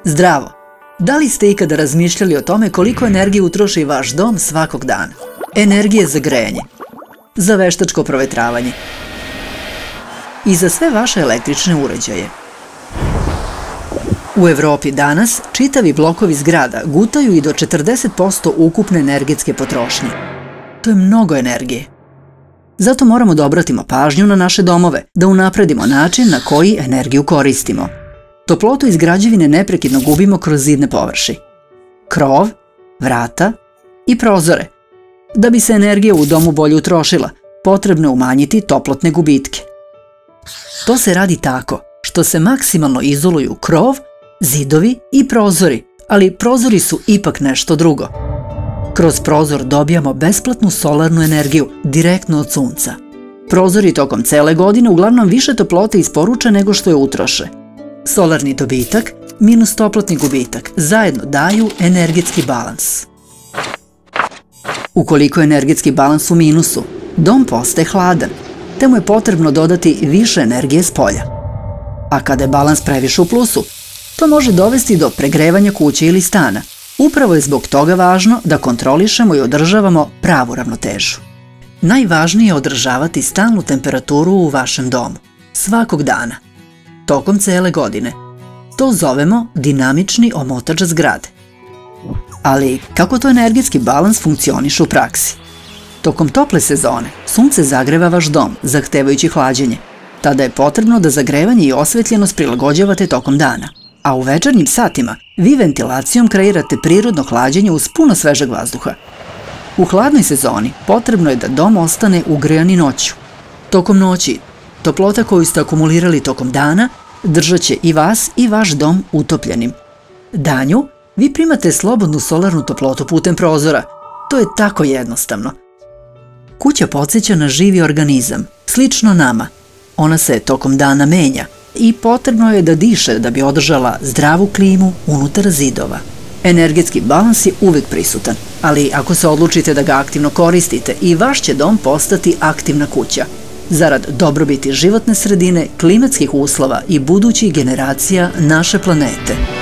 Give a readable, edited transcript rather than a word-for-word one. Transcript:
Zdravo! Da li ste ikada razmišljali o tome koliko energije utroši vaš dom svakog dana? Energije za grejanje, za veštačko provetravanje i za sve vaše električne uređaje. U Evropi danas čitavi blokovi zgrada gutaju i do 40% ukupne energetske potrošnje. To je mnogo energije. Zato moramo da obratimo pažnju na naše domove, da unapredimo način na koji energiju koristimo. Toplotu iz građevine neprekidno gubimo kroz zidne površi, krov, vrata i prozore. Da bi se energija u domu bolje utrošila, potrebno je umanjiti toplotne gubitke. To se radi tako što se maksimalno izoluju krov, zidovi i prozori, ali prozori su ipak nešto drugo. Kroz prozor dobijamo besplatnu solarnu energiju direktno od sunca. Prozori tokom cele godine uglavnom više toplote isporuče nego što je utroše. Solarni dobitak minus toplotni gubitak zajedno daju energetski balans. Ukoliko je energetski balans u minusu, dom postaje hladan, te mu je potrebno dodati više energije s polja. A kada je balans previše u plusu, to može dovesti do pregrevanja kuće ili stana. Upravo je zbog toga važno da kontrolišemo i održavamo pravu ravnotežu. Najvažnije je održavati stalnu temperaturu u vašem domu, svakog dana, tokom cele godine. To zovemo dinamični omotač zgrade. Ali kako to energetski balans funkcioniše u praksi? Tokom tople sezone sunce zagreva vaš dom, zahtevajući hlađenje. Tada je potrebno da zagrevanje i osvetljenost prilagođavate tokom dana. A u večernjim satima vi ventilacijom kreirate prirodno hlađenje uz puno svežeg vazduha. U hladnoj sezoni potrebno je da dom ostane ugrejan i noću. Tokom noći, toplota koju ste akumulirali tokom dana držat će i vas i vaš dom utopljenim. Danju vi primate slobodnu solarnu toplotu putem prozora. To je tako jednostavno. Kuća podsjeća na živi organizam, slično nama. Ona se tokom dana menja i potrebno je da diše da bi održala zdravu klimu unutar zidova. Energetski balans je uvek prisutan, ali ako se odlučite da ga aktivno koristite, i vaš će dom postati aktivna kuća. Zarad dobrobiti životne sredine, klimatskih uslova i budućih generacija naše planete.